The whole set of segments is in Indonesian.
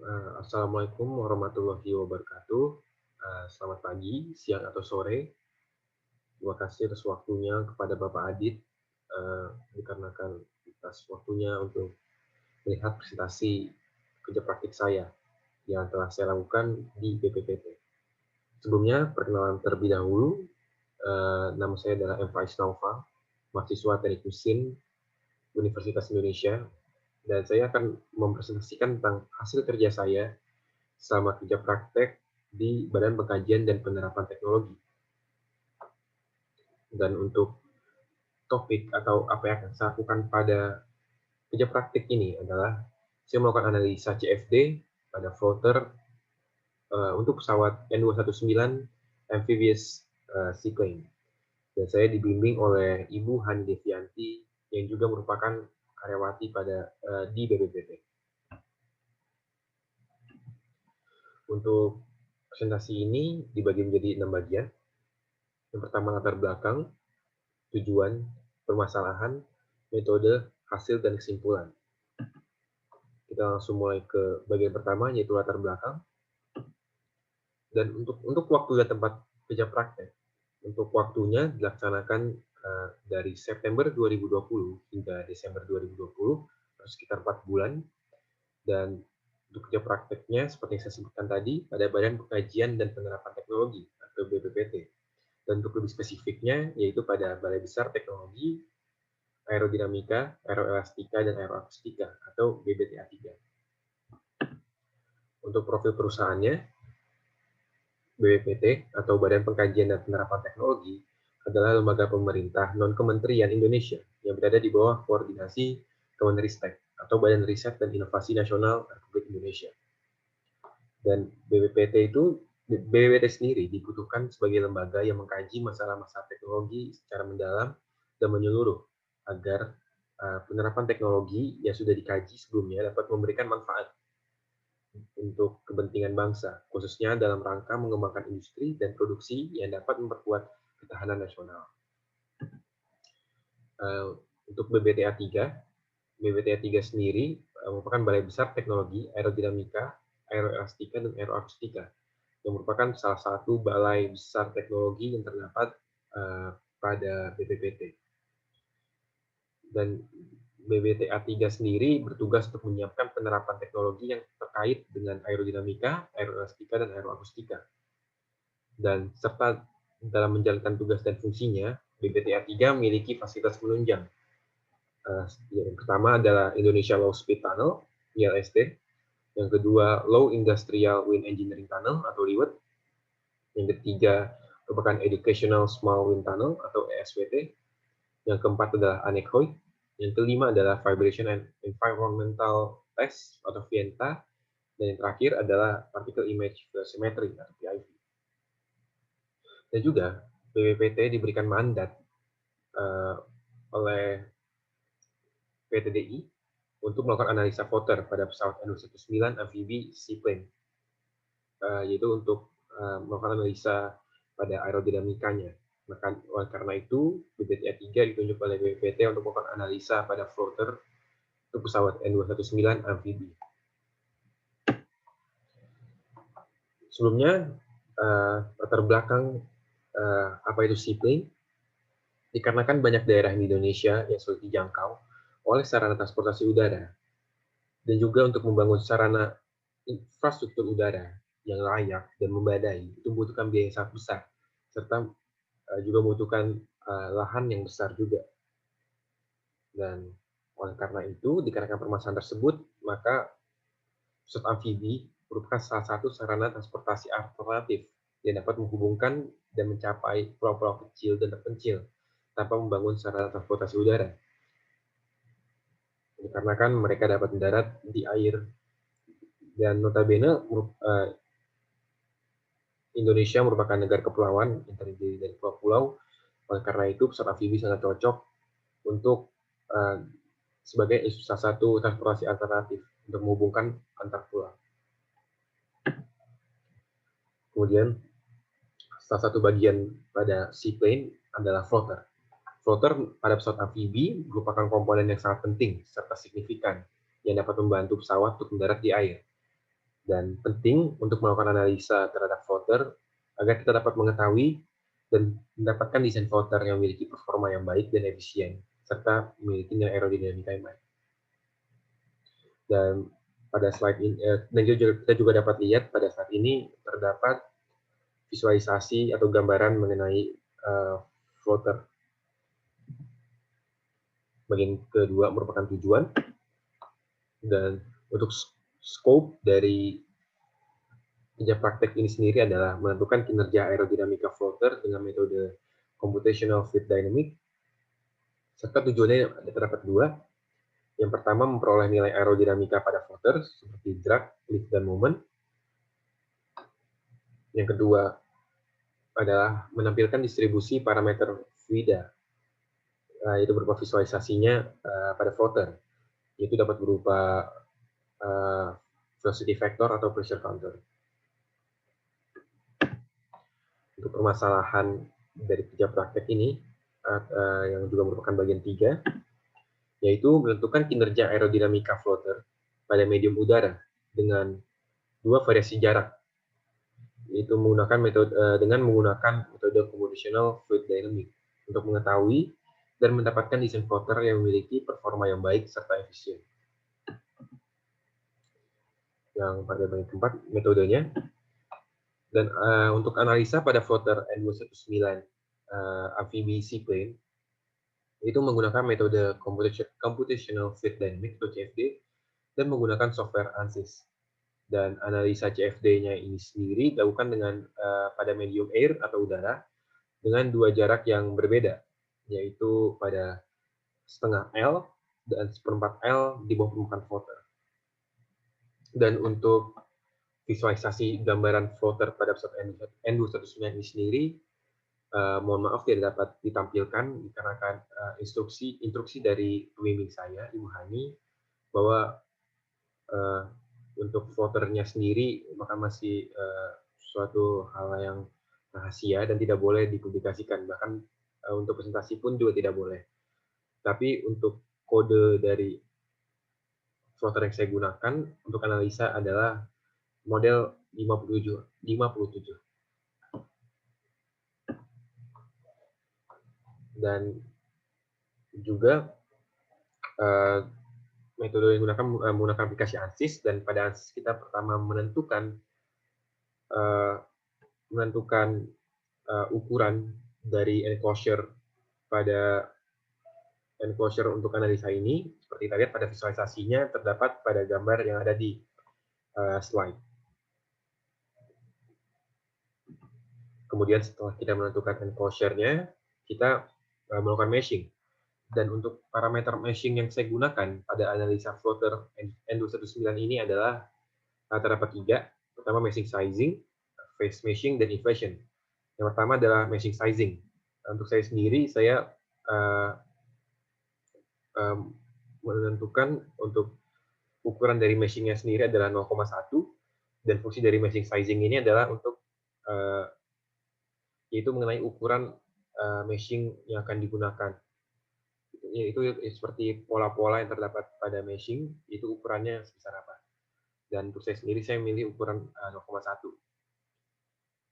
Assalamualaikum warahmatullahi wabarakatuh. Selamat pagi, siang, atau sore. Terima kasih atas waktunya kepada Bapak Adit, dikarenakan atas waktunya untuk melihat presentasi kerja praktik saya yang telah saya lakukan di BPPT. Sebelumnya, perkenalan terlebih dahulu, nama saya adalah M. Faiz Naufal, mahasiswa Teknik Mesin Universitas Indonesia, dan saya akan mempresentasikan tentang hasil kerja saya selama kerja praktek di Badan Pengkajian dan Penerapan Teknologi. Dan untuk topik atau apa yang akan saya lakukan pada kerja praktik ini adalah saya melakukan analisa CFD pada floater untuk pesawat N219 Amphibious Seaplane. Dan saya dibimbing oleh Ibu Hani Devianti yang juga merupakan karyawati di BPPT. Untuk presentasi ini dibagi menjadi 6 bagian. Yang pertama latar belakang, tujuan, permasalahan, metode, hasil, dan kesimpulan. Kita langsung mulai ke bagian pertama, yaitu latar belakang. Dan untuk waktu dan tempat kerja praktek, untuk waktunya dilaksanakan dari September 2020 hingga Desember 2020, sekitar 4 bulan. Dan untuk kerja prakteknya, seperti yang saya sebutkan tadi, pada Badan Pengkajian dan Penerapan Teknologi, atau BPPT. Dan untuk lebih spesifiknya, yaitu pada Balai Besar Teknologi Aerodinamika, Aeroelastika, dan Aeroakustika, atau BBTA 3. Untuk profil perusahaannya, BPPT, atau Badan Pengkajian dan Penerapan Teknologi, adalah lembaga pemerintah non-kementerian Indonesia yang berada di bawah koordinasi Kemenristek, atau Badan Riset dan Inovasi Nasional Republik Indonesia. Dan BPPT sendiri dibutuhkan sebagai lembaga yang mengkaji masalah-masalah teknologi secara mendalam dan menyeluruh agar penerapan teknologi yang sudah dikaji sebelumnya dapat memberikan manfaat untuk kepentingan bangsa, khususnya dalam rangka mengembangkan industri dan produksi yang dapat memperkuat ketahanan nasional. Untuk BBTA 3 sendiri merupakan Balai Besar Teknologi Aerodinamika, Aeroelastika, dan Aeroakustika, yang merupakan salah satu balai besar teknologi yang terdapat pada BPPT. Dan BBTA 3 sendiri bertugas untuk menyiapkan penerapan teknologi yang terkait dengan aerodinamika, aeroelastika, dan aeroakustika. Dan serta dalam menjalankan tugas dan fungsinya, BBTA 3 memiliki fasilitas penunjang. Yang pertama adalah Indonesia Low Speed Tunnel, ILST. Yang kedua, Low Industrial Wind Engineering Tunnel, atau LIWET. Yang ketiga, merupakan Educational Small Wind Tunnel, atau ESWT. Yang keempat adalah anechoic. Yang kelima adalah Vibration and Environmental Test, atau VENTA. Dan yang terakhir adalah Particle Image Velocimetry, atau PIV. Dan juga, BPPT diberikan mandat oleh PTDI untuk melakukan analisa floater pada pesawat N219 Amfibi Seaplane, yaitu untuk melakukan analisa pada aerodinamikanya. Maka karena itu, BPTA 3 ditunjuk oleh BPPT untuk melakukan analisa pada floater untuk pesawat N219 Amfibi. Sebelumnya, latar belakang apa itu seaplane, dikarenakan banyak daerah di Indonesia yang sulit dijangkau oleh sarana transportasi udara, dan juga untuk membangun sarana infrastruktur udara yang layak dan memadai, itu membutuhkan biaya yang sangat besar, serta juga membutuhkan lahan yang besar juga. Dan oleh karena itu, dikarenakan permasalahan tersebut, maka pesawat amfibi merupakan salah satu sarana transportasi alternatif yang dapat menghubungkan dan mencapai pulau-pulau kecil dan terpencil tanpa membangun sarana transportasi udara. Dikarenakan mereka dapat mendarat di air. Dan notabene Indonesia merupakan negara kepulauan yang terdiri dari pulau-pulau. Oleh karena itu, pesawat amfibi sangat cocok untuk sebagai salah satu transportasi alternatif untuk menghubungkan antar pulau. Kemudian, salah satu bagian pada seaplane adalah floater. Floater pada pesawat amfibi merupakan komponen yang sangat penting serta signifikan yang dapat membantu pesawat untuk mendarat di air. Dan penting untuk melakukan analisa terhadap voter agar kita dapat mengetahui dan mendapatkan desain voter yang memiliki performa yang baik dan efisien, serta memiliki nilai aerodinamika yang baik. Dan pada slide ini, dan kita juga dapat lihat pada saat ini terdapat visualisasi atau gambaran mengenai floater. Bagian kedua merupakan tujuan, dan untuk scope dari kerja praktek ini sendiri adalah menentukan kinerja aerodinamika floater dengan metode computational fluid dynamics, serta tujuannya terdapat dua. Yang pertama, memperoleh nilai aerodinamika pada floater seperti drag, lift, dan moment. Yang kedua adalah menampilkan distribusi parameter fluida, yaitu berupa visualisasinya pada floater, yaitu dapat berupa velocity vector atau pressure counter. Untuk permasalahan dari kerja praktek ini, yang juga merupakan bagian 3, yaitu menentukan kinerja aerodinamika floater pada medium udara dengan dua variasi jarak, yaitu dengan menggunakan metode computational fluid dynamics untuk mengetahui dan mendapatkan desain floater yang memiliki performa yang baik serta efisien. Yang pada bagian keempat, metodenya. Dan untuk analisa pada floater N219 amfibi seaplane, itu menggunakan metode computational fluid dynamics atau CFD dan menggunakan software ANSYS. Dan analisa CFD-nya ini sendiri dilakukan dengan pada medium air atau udara dengan dua jarak yang berbeda, yaitu pada setengah L dan seperempat L di bawah permukaan floater. Dan untuk visualisasi gambaran floater pada pesawat N219 ini sendiri, mohon maaf tidak dapat ditampilkan dikarenakan instruksi dari pembimbing saya, Ibu Hani, bahwa untuk floaternya sendiri maka masih suatu hal yang rahasia dan tidak boleh dipublikasikan, bahkan untuk presentasi pun juga tidak boleh. Tapi untuk kode dari floater yang saya gunakan untuk analisa adalah model 57. Dan juga metode yang menggunakan aplikasi ANSYS, dan pada ANSYS kita pertama menentukan ukuran dari enclosure pada enclosure untuk analisa ini. Seperti kita lihat pada visualisasinya terdapat pada gambar yang ada di slide. Kemudian setelah kita menentukan enclosure-nya, kita melakukan meshing. Dan untuk parameter meshing yang saya gunakan pada analisa floater N219 ini adalah terdapat 3. Pertama, meshing sizing, phase meshing, dan inflation. Yang pertama adalah meshing sizing. Untuk saya sendiri, saya menentukan untuk ukuran dari meshing-nya sendiri adalah 0,1, dan fungsi dari meshing sizing ini adalah untuk yaitu mengenai ukuran meshing yang akan digunakan. Itu seperti pola-pola yang terdapat pada meshing, itu ukurannya sebesar apa. Dan untuk saya sendiri, saya memilih ukuran 0,1.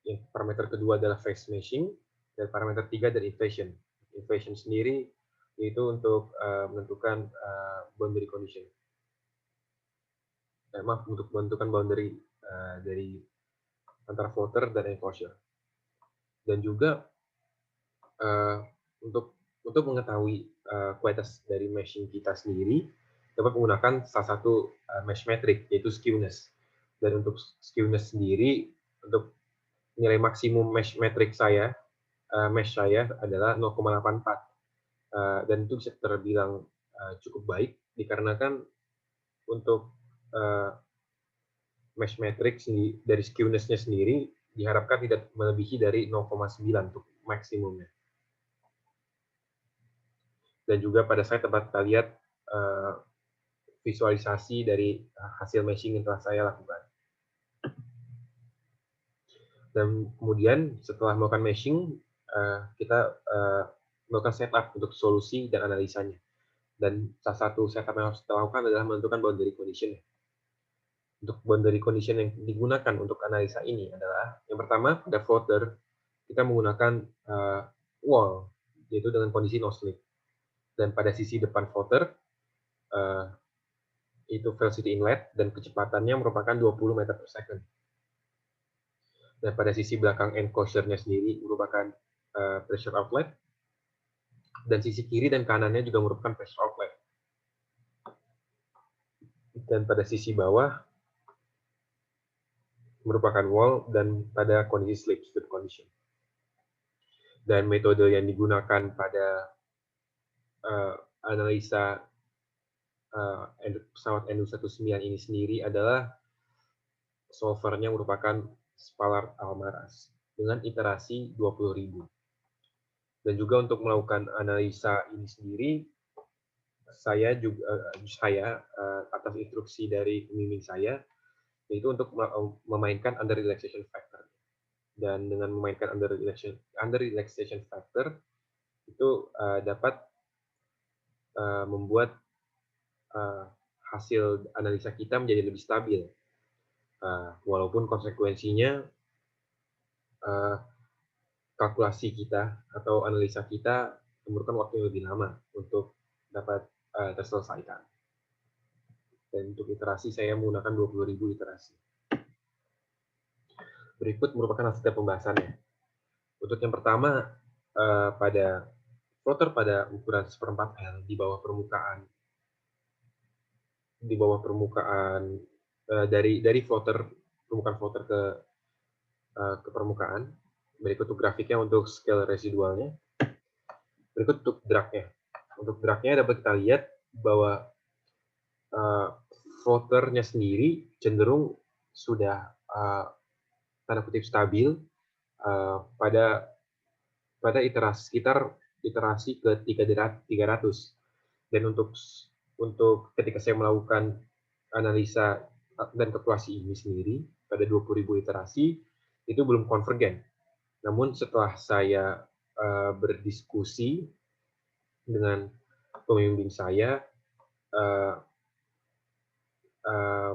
Yang parameter kedua adalah phase meshing, dan parameter 3 dari inflation. Inflation sendiri yaitu untuk menentukan boundary condition. Maaf, untuk menentukan boundary dari antara floater dan enclosure. Dan juga untuk mengetahui kualitas dari meshing kita sendiri, dapat menggunakan salah satu mesh metric, yaitu skewness. Dan untuk skewness sendiri, untuk nilai maksimum mesh metric mesh saya adalah 0,84. Dan itu bisa terbilang cukup baik, dikarenakan untuk mesh metric dari skewness-nya sendiri diharapkan tidak melebihi dari 0,9 untuk maksimumnya. Dan juga pada saya dapat kita lihat visualisasi dari hasil meshing yang telah saya lakukan. Dan kemudian setelah melakukan meshing, kita melakukan setup untuk solusi dan analisanya. Dan salah satu setup yang harus kita lakukan adalah menentukan boundary condition. Untuk boundary condition yang digunakan untuk analisa ini adalah, yang pertama pada floater kita menggunakan wall, yaitu dengan kondisi no slip. Dan pada sisi depan floater itu velocity inlet dan kecepatannya merupakan 20 meter per second. Dan pada sisi belakang enclosure-nya sendiri merupakan pressure outlet, dan sisi kiri dan kanannya juga merupakan pressure outlet. Dan pada sisi bawah merupakan wall dan pada kondisi slip condition. Dan metode yang digunakan pada analisa pesawat NU19 ini sendiri adalah solvernya merupakan Spallard Almaraz dengan iterasi 20.000. Dan juga untuk melakukan analisa ini sendiri, saya atas instruksi dari pembimbing saya, yaitu untuk memainkan under relaxation factor. Dan dengan memainkan under relaxation factor itu dapat membuat hasil analisa kita menjadi lebih stabil, walaupun konsekuensinya kalkulasi kita atau analisa kita memerlukan waktu yang lebih lama untuk dapat terselesaikan. Dan untuk iterasi saya menggunakan 20.000 iterasi. Berikut merupakan hasil pembahasannya. Untuk yang pertama, pada floater pada ukuran 1/4 L di bawah permukaan dari permukaan floater ke permukaan. Berikut untuk grafiknya untuk scale residualnya. Berikut untuk drag-nya. Untuk drag-nya dapat kita lihat bahwa floater-nya sendiri cenderung sudah tanda kutip stabil pada iterasi sekitar iterasi ke 300. Dan untuk ketika saya melakukan analisa dan kalkulasi ini sendiri pada 20.000 iterasi itu belum konvergen. Namun setelah saya berdiskusi dengan pembimbing saya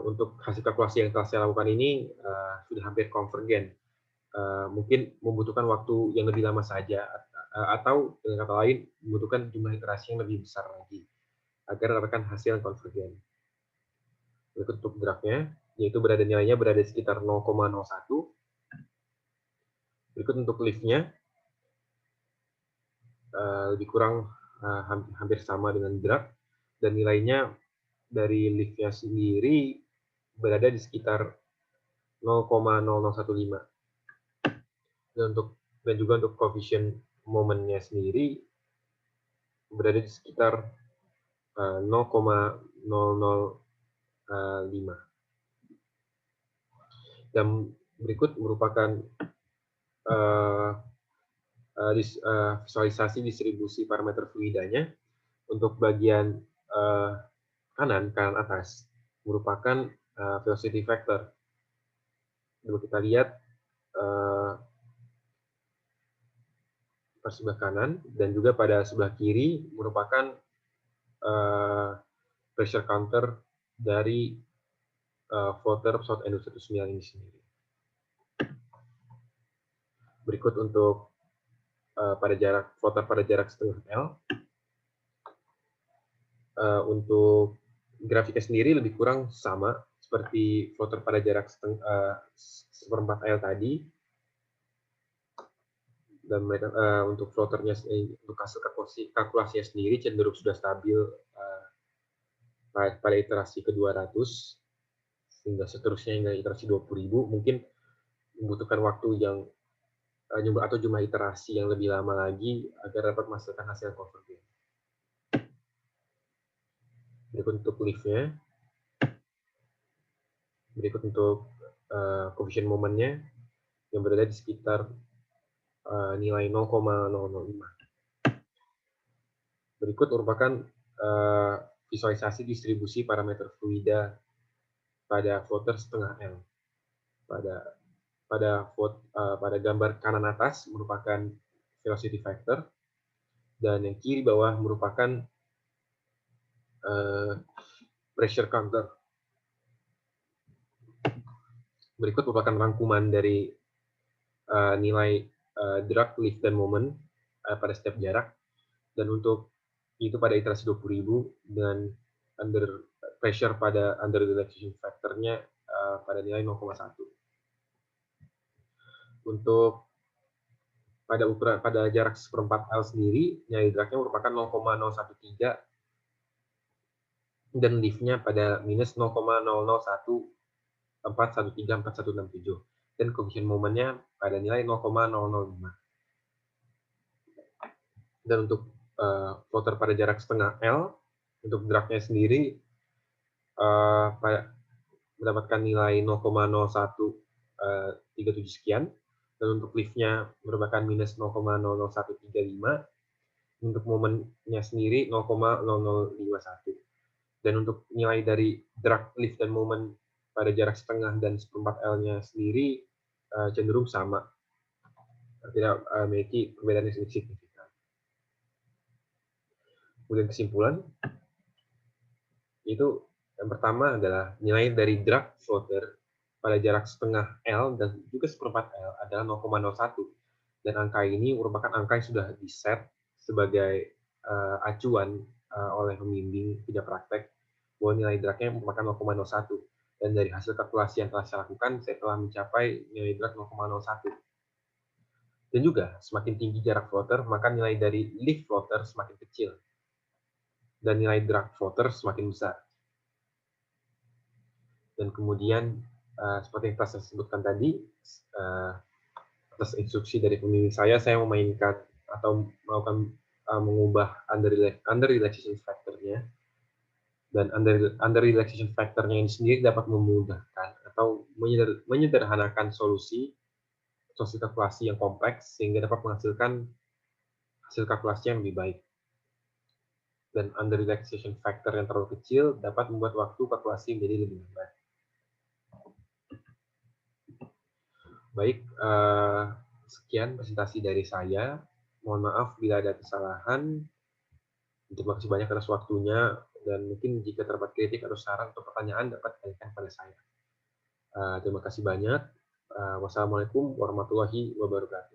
untuk hasil kalkulasi yang telah saya lakukan ini sudah hampir konvergen. Mungkin membutuhkan waktu yang lebih lama saja, atau dengan kata lain membutuhkan jumlah iterasi yang lebih besar lagi agar mendapatkan hasil yang konvergen. Berikut untuk grafnya, yaitu nilainya berada sekitar 0,01. Berikut untuk lift-nya, lebih kurang hampir sama dengan drag, dan nilainya dari lift-nya sendiri berada di sekitar 0,0015. Dan juga untuk coefficient momennya sendiri berada di sekitar 0,005. Dan berikut merupakan visualisasi distribusi parameter fluidanya. Untuk bagian kanan atas merupakan velocity factor. Coba kita lihat pada sebelah kanan, dan juga pada sebelah kiri merupakan pressure counter dari floater pesawat NU19 ini sendiri. Berikut untuk floater pada jarak setengah L. Untuk grafiknya sendiri lebih kurang sama seperti floater pada jarak 1/4 L tadi. Dan mereka untuk floaternya untuk hasil kalkulasinya sendiri cenderung sudah stabil pada iterasi ke-200 hingga seterusnya hingga iterasi 20.000. Mungkin membutuhkan waktu yang atau jumlah iterasi yang lebih lama lagi agar dapat menghasilkan hasil konvergen. Berikut untuk lift-nya. Berikut untuk coefficient momennya yang berada di sekitar nilai 0,005. Berikut merupakan visualisasi distribusi parameter fluida pada floater setengah L. Pada gambar kanan atas merupakan velocity factor, dan yang kiri bawah merupakan pressure counter. Berikut merupakan rangkuman dari nilai drag, lift, dan moment pada setiap jarak. Dan untuk itu pada iterasi 20.000 dengan under pressure pada under relaxation factor-nya pada nilai 0,1. Untuk pada jarak seperempat L sendiri, nilai drag-nya merupakan 0,013 dan lift-nya pada minus 0,00141346167 dan coefficient moment-nya pada nilai 0,005. Dan untuk floater pada jarak setengah L, untuk drag-nya sendiri mendapatkan nilai 0,0137 sekian, dan untuk lift-nya merupakan minus 0,00135, untuk momennya sendiri 0,0051. Dan untuk nilai dari drag, lift, dan moment pada jarak setengah dan seperempat L-nya sendiri cenderung sama, tidak memiliki perbedaan yang signifikan. Kemudian kesimpulan, itu yang pertama adalah nilai dari drag floater pada jarak setengah L dan juga seperempat L adalah 0,01. Dan angka ini merupakan angka yang sudah di-set sebagai acuan oleh pembimbing tidak praktek bahwa nilai drag-nya merupakan 0,01. Dan dari hasil kalkulasi yang telah saya lakukan, saya telah mencapai nilai drag 0,01. Dan juga semakin tinggi jarak floater, maka nilai dari lift floater semakin kecil. Dan nilai drag floater semakin besar. Dan kemudian seperti yang telah saya sebutkan tadi, atas instruksi dari pembimbing saya memainkan atau melakukan mengubah under relaxation factor-nya, dan under relaxation factor-nya ini sendiri dapat memudahkan atau menyederhanakan solusi kalkulasi yang kompleks sehingga dapat menghasilkan hasil kalkulasi yang lebih baik. Dan under relaxation factor yang terlalu kecil dapat membuat waktu kalkulasi menjadi lebih lambat. Baik, sekian presentasi dari saya. Mohon maaf bila ada kesalahan. Terima kasih banyak atas waktunya, dan mungkin jika terdapat kritik atau saran atau pertanyaan dapat ditanyakan pada saya. Terima kasih banyak. Wassalamualaikum warahmatullahi wabarakatuh.